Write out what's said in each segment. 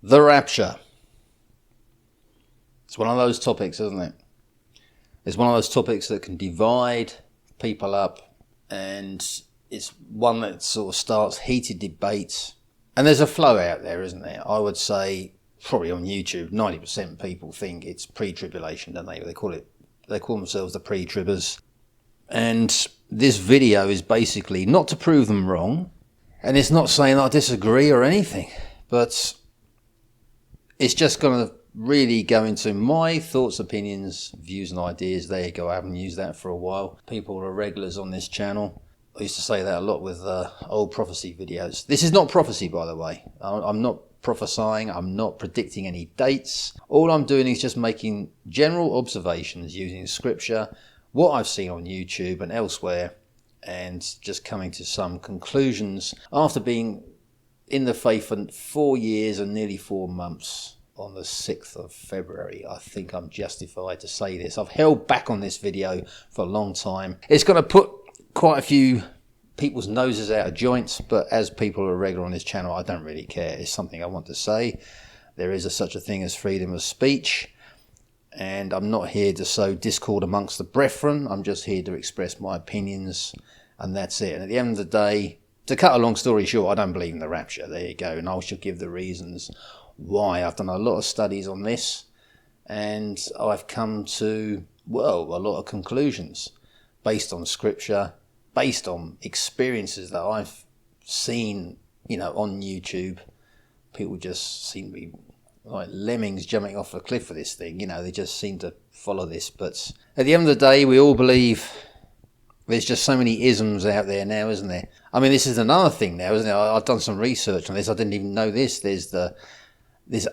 The rapture. It's one of those topics, isn't it? It's one of those topics that can divide people up, and it's one that sort of starts heated debates. And there's a flow out there, isn't there? I would say probably on YouTube, 90% of people think it's pre-tribulation, don't they? They call themselves the pre-tribbers. And this video is basically not to prove them wrong, and it's not saying I disagree or anything, but it's just going to really go into my thoughts, opinions, views and ideas. There you go. I haven't used that for a while. People are regulars on this channel. I used to say that a lot with old prophecy videos. This is not prophecy, by the way. I'm not prophesying. I'm not predicting any dates. All I'm doing is just making general observations using scripture, what I've seen on YouTube and elsewhere, and just coming to some conclusions after being in the faith for 4 years and nearly 4 months. On the 6th of February, I think I'm justified to say this. I've held back on this video for a long time. It's going to put quite a few people's noses out of joint, but as people who are regular on this channel, I don't really care. It's something I want to say. There is such a thing as freedom of speech, and I'm not here to sow discord amongst the brethren. I'm just here to express my opinions, and that's it. And at the end of the day, to cut a long story short, I don't believe in the rapture. There you go, and I shall give the reasons why. I've done a lot of studies on this, and I've come to, well, a lot of conclusions based on scripture, based on experiences that I've seen, on YouTube. People just seem to be like lemmings jumping off a cliff for this thing. They just seem to follow this. But at the end of the day, we all believe. There's just so many isms out there now, isn't there? I mean, this is another thing now, isn't it? I've done some research on this. I didn't even know this. There's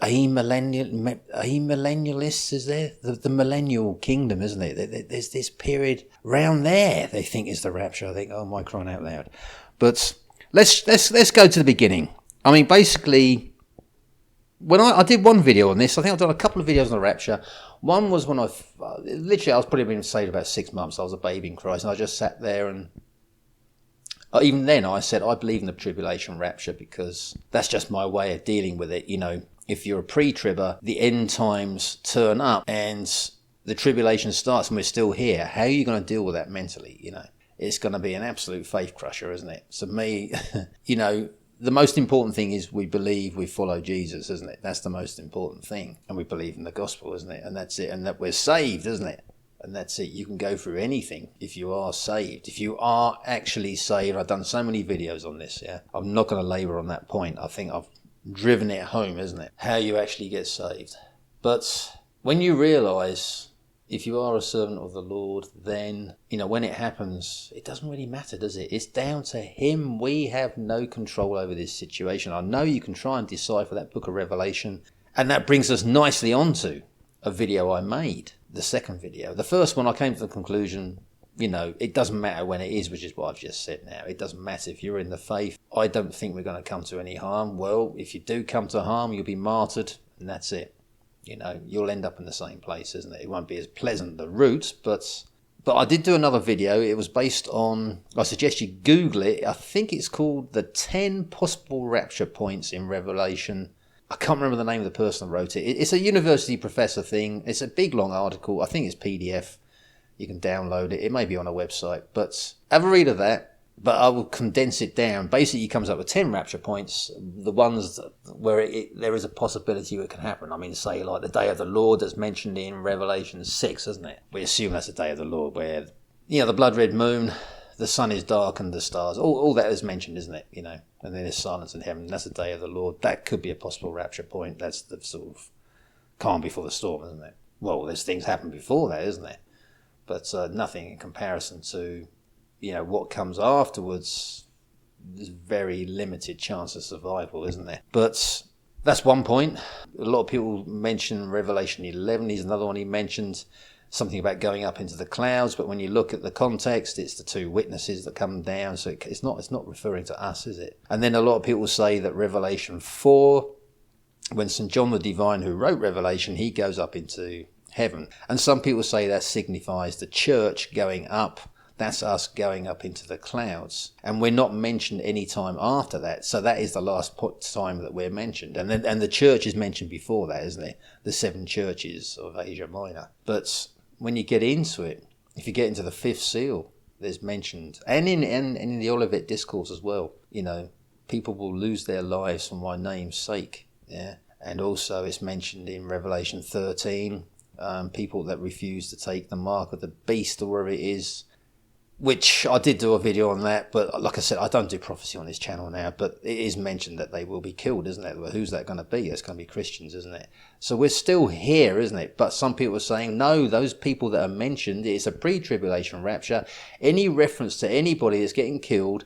amillennialists, is there? The millennial kingdom, isn't it? There's this period round there they think is the rapture. I think, oh my, crying out loud. But let's go to the beginning. I mean, basically, when I did one video on this, I think I've done a couple of videos on the rapture. One was when I was probably been saved about 6 months. I was a baby in Christ, and I just sat there, and even then I said I believe in the tribulation rapture because that's just my way of dealing with it. If you're a pre-tribber, the end times turn up and the tribulation starts and we're still here. How are you going to deal with that mentally? It's going to be an absolute faith crusher, isn't it? So me, the most important thing is we believe we follow Jesus, isn't it? That's the most important thing. And we believe in the gospel, isn't it? And that's it. And that we're saved, isn't it? And that's it. You can go through anything if you are saved. If you are actually saved, I've done so many videos on this, yeah? I'm not going to labour on that point. I think I've driven it home, isn't it? How you actually get saved. But when you realise if you are a servant of the Lord, then, when it happens, it doesn't really matter, does it? It's down to Him. We have no control over this situation. I know you can try and decipher that book of Revelation, and that brings us nicely onto a video I made, the second video. The first one, I came to the conclusion, it doesn't matter when it is, which is what I've just said now. It doesn't matter if you're in the faith. I don't think we're going to come to any harm. Well, if you do come to harm, you'll be martyred, and that's it. You'll end up in the same place, isn't it? It won't be as pleasant, the route, but I did do another video. It was based on, I suggest you Google it. I think it's called The 10 Possible Rapture Points in Revelation. I can't remember the name of the person who wrote it. It's a university professor thing. It's a big, long article. I think it's PDF. You can download it. It may be on a website, but have a read of that. But I will condense it down. Basically, he comes up with 10 rapture points, the ones where there is a possibility it can happen. I mean, say like the day of the Lord that's mentioned in Revelation 6, isn't it? We assume that's the day of the Lord where, the blood red moon, the sun is dark and the stars, all that is mentioned, isn't it? And then there's silence in heaven. That's the day of the Lord. That could be a possible rapture point. That's the sort of calm before the storm, isn't it? Well, there's things happen before that, isn't there? But nothing in comparison to what comes afterwards. There's very limited chance of survival, isn't there? But that's one point. A lot of people mention Revelation 11. He's another one he mentioned, something about going up into the clouds. But when you look at the context, it's the two witnesses that come down. So it's not referring to us, is it? And then a lot of people say that Revelation 4, when St. John the Divine, who wrote Revelation, he goes up into heaven. And some people say that signifies the church going up That's us going up into the clouds. And we're not mentioned any time after that. So that is the last time that we're mentioned. And the church is mentioned before that, isn't it? The 7 churches of Asia Minor. But when you get into it, if you get into the 5th seal, there's mentioned, and in the Olivet Discourse as well, people will lose their lives for my name's sake. Yeah. And also it's mentioned in Revelation 13, people that refuse to take the mark of the beast or whatever it is, which I did do a video on that, but like I said, I don't do prophecy on this channel now, but it is mentioned that they will be killed, isn't it? Well, who's that going to be? It's going to be Christians, isn't it? So we're still here, isn't it? But some people are saying, no, those people that are mentioned, it's a pre-tribulation rapture. Any reference to anybody that's getting killed,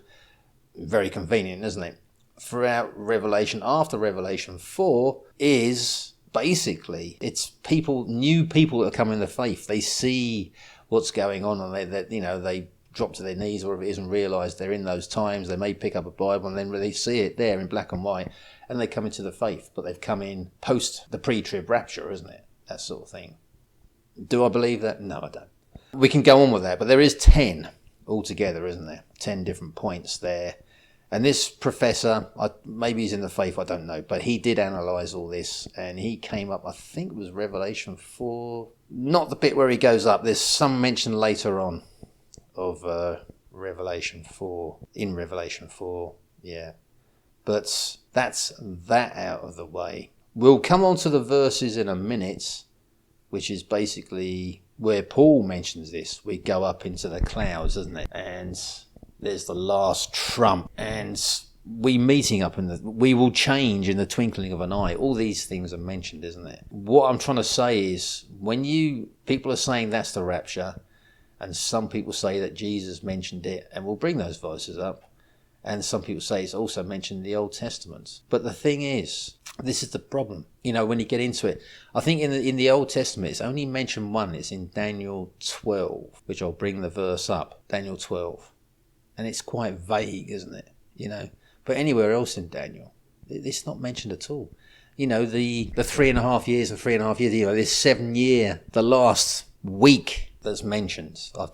very convenient, isn't it? Throughout Revelation, after Revelation 4, is basically, it's new people that are coming to faith. They see what's going on, and they drop to their knees or whatever it is and realise they're in those times. They may pick up a Bible and then they see it there in black and white and they come into the faith, but they've come in post the pre-trib rapture, isn't it? That sort of thing. Do I believe that? No, I don't. We can go on with that, but there is 10 altogether, isn't there? 10 different points there. And this professor, maybe he's in the faith, I don't know, but he did analyse all this and he came up, I think it was Revelation 4, not the bit where he goes up, there's some mention later on of Revelation 4, in Revelation 4, yeah. But that's that out of the way. We'll come on to the verses in a minute, which is basically where Paul mentions this. We go up into the clouds, doesn't it? And there's the last trump, and we will change in the twinkling of an eye. All these things are mentioned, isn't it? What I'm trying to say is, when people are saying that's the rapture, and some people say that Jesus mentioned it, and we'll bring those verses up, and some people say it's also mentioned in the Old Testament. But the thing is, this is the problem. When you get into it, I think in the Old Testament, it's only mentioned one. It's in Daniel 12, which I'll bring the verse up. Daniel 12. And it's quite vague, isn't it? But anywhere else in Daniel, it's not mentioned at all. The 3.5 years and 3.5 years, this 7 year, the last week that's mentioned. I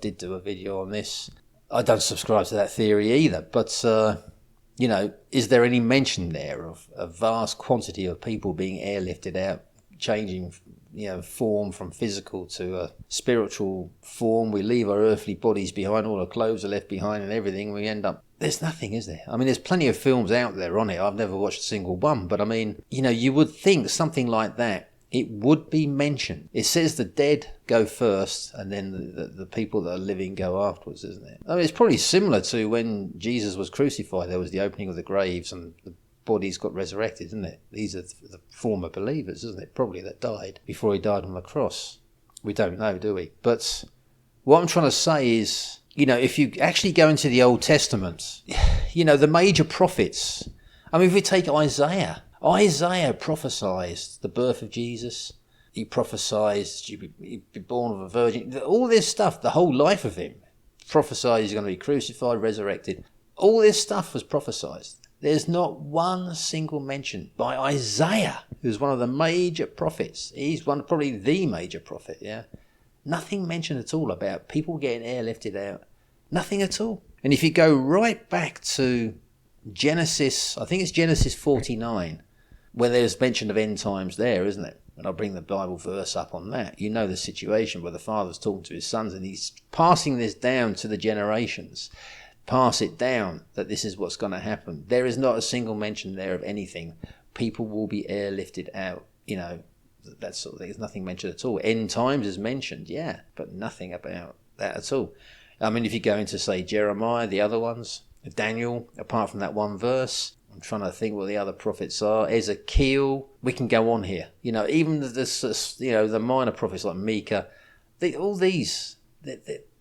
did do a video on this. I don't subscribe to that theory either, but is there any mention there of a vast quantity of people being airlifted out, changing form from physical to a spiritual form? We leave our earthly bodies behind, all our clothes are left behind and everything, we end up, there's nothing, is there? I mean, there's plenty of films out there on it. I've never watched a single one, but I mean, you would think something like that, it would be mentioned. It says the dead go first and then the people that are living go afterwards, isn't it? I mean, it's probably similar to when Jesus was crucified. There was the opening of the graves and the bodies got resurrected, isn't it? These are the former believers, isn't it? Probably that died before he died on the cross. We don't know, do we? But what I'm trying to say is, if you actually go into the Old Testament, the major prophets, I mean, if we take Isaiah prophesied the birth of Jesus. He prophesied he'd be born of a virgin. All this stuff, the whole life of him, prophesied he's going to be crucified, resurrected. All this stuff was prophesied. There's not one single mention by Isaiah, who's one of the major prophets. He's probably the major prophet, yeah? Nothing mentioned at all about people getting airlifted out. Nothing at all. And if you go right back to Genesis, I think it's Genesis 49, where there's mention of end times there, isn't it? And I'll bring the Bible verse up on that. You know the situation where the father's talking to his sons and he's passing this down to the generations. Pass it down that this is what's going to happen. There is not a single mention there of anything. People will be airlifted out, that sort of thing. There's nothing mentioned at all. End times is mentioned, yeah, but nothing about that at all. I mean, if you go into, say, Jeremiah, the other ones, Daniel, apart from that one verse, I'm trying to think what the other prophets are. Ezekiel, we can go on here. Even the minor prophets like Micah, all these,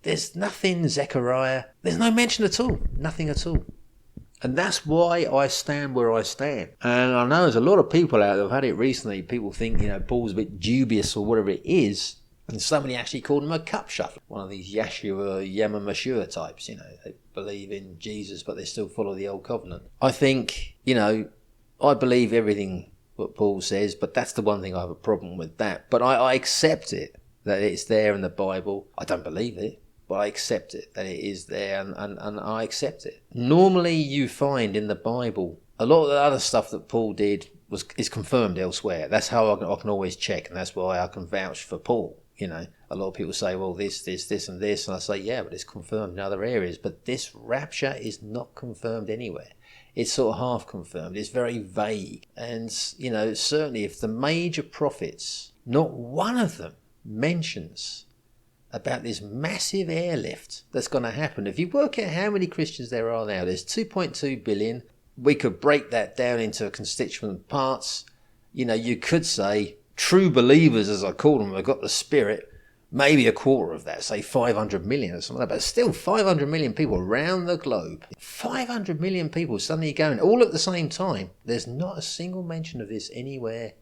there's nothing, Zechariah, there's no mention at all, nothing at all. And that's why I stand where I stand. And I know there's a lot of people out there who've had it recently. People think, Paul's a bit dubious or whatever it is. And somebody actually called him a cup shuffler. One of these Yeshua, Yemamashua types, they believe in Jesus, but they still follow the old covenant. I think, I believe everything what Paul says, but that's the one thing I have a problem with that. But I accept it, that it's there in the Bible. I don't believe it. but I accept it, that it is there, and I accept it. Normally you find in the Bible, a lot of the other stuff that Paul did is confirmed elsewhere. That's how I can always check, and that's why I can vouch for Paul. A lot of people say, well, this, and this, and I say, yeah, but it's confirmed in other areas. But this rapture is not confirmed anywhere. It's sort of half confirmed. It's very vague. And, certainly if the major prophets, not one of them mentions about this massive airlift that's going to happen. If you work out how many Christians there are now, there's 2.2 billion. We could break that down into constituent parts. You could say true believers, as I call them, have got the Spirit, maybe a quarter of that, say 500 million or something like that. But still 500 million people around the globe. 500 million people suddenly going all at the same time. There's not a single mention of this anywhere.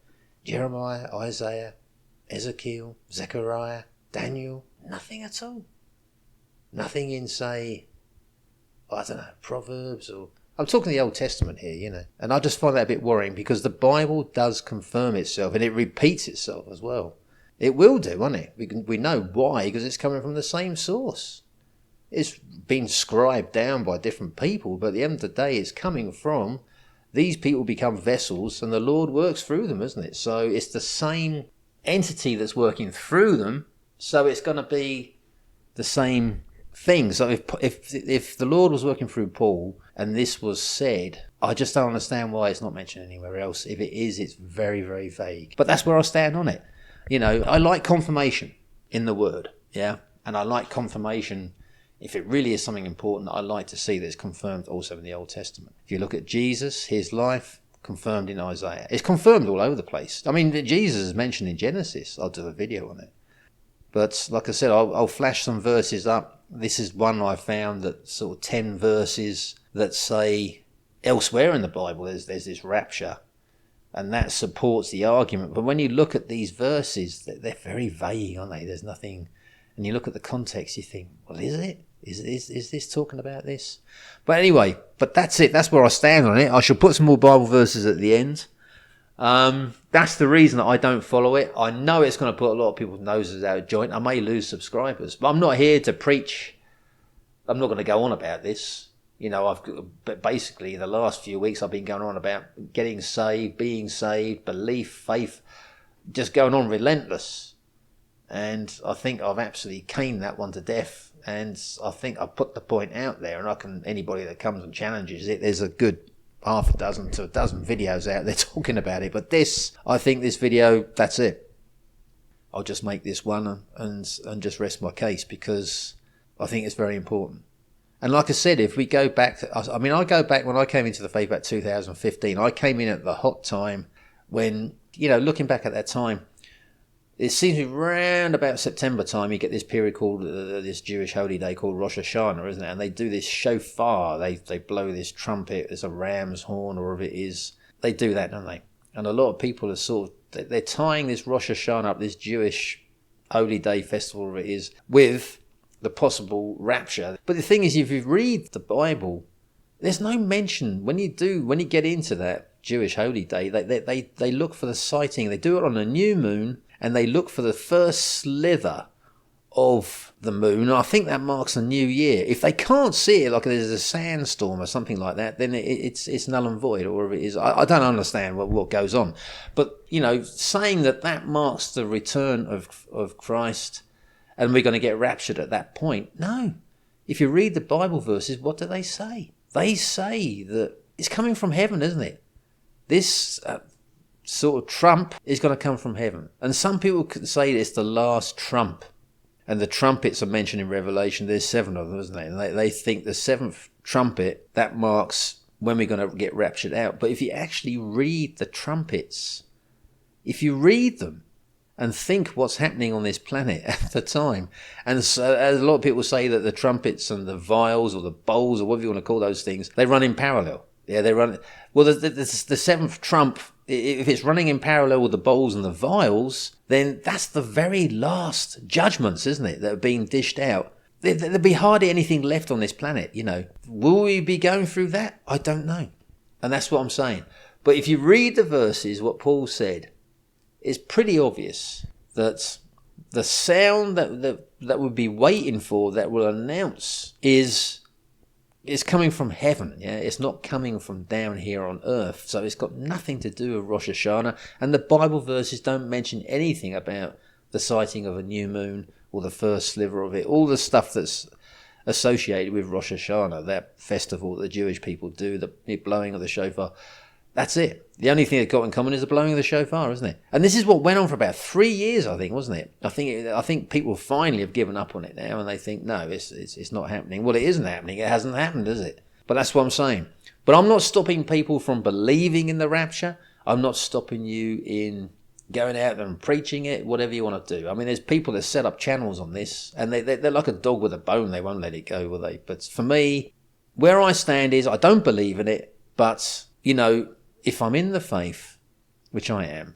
Jeremiah, Isaiah, Ezekiel, Zechariah, Daniel, nothing at all. Nothing in, say, I don't know, Proverbs or... I'm talking the Old Testament here, And I just find that a bit worrying because the Bible does confirm itself and it repeats itself as well. It will do, won't it? We know why, because it's coming from the same source. It's been scribed down by different people, but at the end of the day, it's coming from these people become vessels and the Lord works through them, isn't it? So it's the same entity that's working through them, so it's going to be the same thing. So if the Lord was working through Paul and this was said, I just don't understand why it's not mentioned anywhere else. If it is, it's very, very vague. But that's where I stand on it. I like confirmation in the Word, yeah? And I like confirmation, if it really is something important, I like to see that it's confirmed also in the Old Testament. If you look at Jesus, his life, confirmed in Isaiah. It's confirmed all over the place. I mean, Jesus is mentioned in Genesis. I'll do a video on it. But like I said, I'll flash some verses up. This is one I found that sort of 10 verses that say elsewhere in the Bible there's this rapture. And that supports the argument. But when you look at these verses, they're very vague, aren't they? There's nothing. And you look at the context, you think, well, is it? Is this talking about this? But anyway, that's it. That's where I stand on it. I shall put some more Bible verses at the end. That's the reason that I don't follow it. I know it's going to put a lot of people's noses out of joint. I may lose subscribers. But I'm not here to preach. I'm not going to go on about this. But basically the last few weeks I've been going on about getting saved, being saved, belief, faith, just going on relentless. And I think I've absolutely caned that one to death. And I think I've put the point out there, and anybody that comes and challenges it, there's a good half a dozen to a dozen videos out there talking about it. But I think this video, that's it. I'll just make this one and just rest my case because I think it's very important. And like I said, if we go back I go back when I came into the faith about 2015. I came in at the hot time when, looking back at that time, it seems to be around about September time, you get this period called, this Jewish holy day called Rosh Hashanah, isn't it? And they do this shofar. They blow this trumpet, it's a ram's horn or whatever it is. They do that, don't they? And a lot of people are they're tying this Rosh Hashanah up, this Jewish holy day festival, whatever it is, with the possible rapture. But the thing is, if you read the Bible, there's no mention when you get into that Jewish holy day. They look for the sighting. They do it on a new moon, and they look for the first slither of the moon. I think that marks a new year. If they can't see it, like there's a sandstorm or something like that, then it's null and void, or whatever it is. I don't understand what goes on. But saying that marks the return of Christ, and we're going to get raptured at that point. No. If you read the Bible verses, what do they say? They say that it's coming from heaven, isn't it? This sort of trump is going to come from heaven. And some people could say it's the last trump. And the trumpets are mentioned in Revelation. There's 7 of them, isn't there? And they think the 7th trumpet, that marks when we're going to get raptured out. But if you actually read the trumpets, if you read them, and think what's happening on this planet at the time. And so, as a lot of people say, that the trumpets and the vials or the bowls or whatever you want to call those things, they run in parallel. Yeah, they run. Well, the 7th trump, if it's running in parallel with the bowls and the vials, then that's the very last judgments, isn't it, that are being dished out. There'll be hardly anything left on this planet, Will we be going through that? I don't know. And that's what I'm saying. But if you read the verses, what Paul said, it's pretty obvious that the sound that we'll be waiting for, that will announce, is coming from heaven. Yeah, it's not coming from down here on earth. So it's got nothing to do with Rosh Hashanah, and the Bible verses don't mention anything about the sighting of a new moon or the first sliver of it. All the stuff that's associated with Rosh Hashanah, that festival that the Jewish people do, the blowing of the shofar. That's it. The only thing they've got in common is the blowing of the shofar, isn't it? And this is what went on for about 3 years, I think, wasn't it? I think people finally have given up on it now, and they think, no, it's not happening. Well, it isn't happening. It hasn't happened, is it? But that's what I'm saying. But I'm not stopping people from believing in the rapture. I'm not stopping you in going out there and preaching it, whatever you want to do. I mean, there's people that set up channels on this, and they're like a dog with a bone. They won't let it go, will they? But for me, where I stand is I don't believe in it, but, if I'm in the faith, which I am,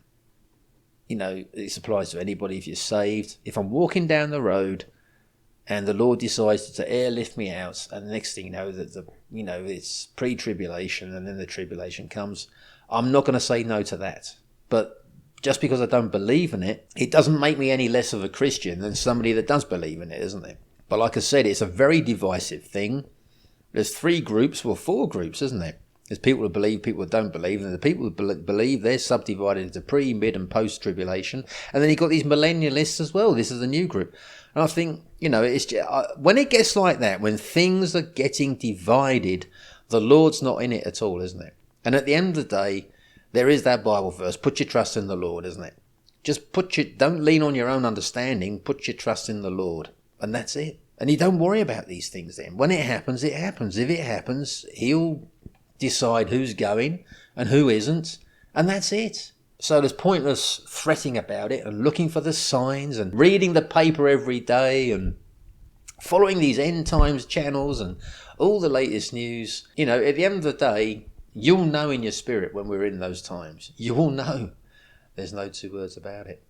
it applies to anybody if you're saved. If I'm walking down the road and the Lord decides to airlift me out, and the next thing you know, it's pre-tribulation and then the tribulation comes, I'm not going to say no to that. But just because I don't believe in it, it doesn't make me any less of a Christian than somebody that does believe in it, isn't it? But like I said, it's a very divisive thing. There's 4 groups, isn't there? There's people who believe, people who don't believe, and the people who believe, they're subdivided into pre, mid, and post-tribulation. And then you've got these millennialists as well. This is a new group. And I think, it's just, when it gets like that, when things are getting divided, the Lord's not in it at all, isn't it? And at the end of the day, there is that Bible verse, put your trust in the Lord, isn't it? Just don't lean on your own understanding, put your trust in the Lord. And that's it. And you don't worry about these things then. When it happens, it happens. If it happens, He'll decide who's going and who isn't, and that's it. So there's pointless fretting about it and looking for the signs and reading the paper every day and following these end times channels and all the latest news. At the end of the day, you'll know in your spirit when we're in those times. You will know. There's no 2 words about it.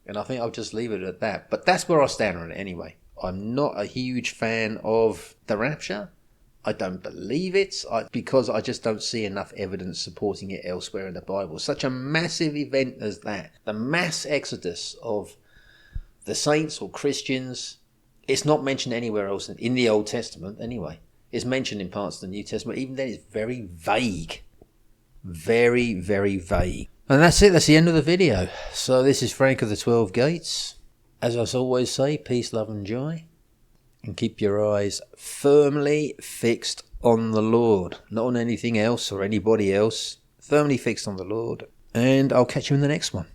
And I think I'll just leave it at that. But that's where I stand on it anyway. I'm not a huge fan of the rapture. I don't believe it because I just don't see enough evidence supporting it elsewhere in the Bible. Such a massive event as that, the mass exodus of the saints or Christians, it's not mentioned anywhere else in the Old Testament anyway. It's mentioned in parts of the New Testament. Even then, it's very vague. Very, very vague. And that's it. That's the end of the video. So this is Frank of the 12 Gates. As I always say, peace, love and joy. And keep your eyes firmly fixed on the Lord. Not on anything else or anybody else. Firmly fixed on the Lord. And I'll catch you in the next one.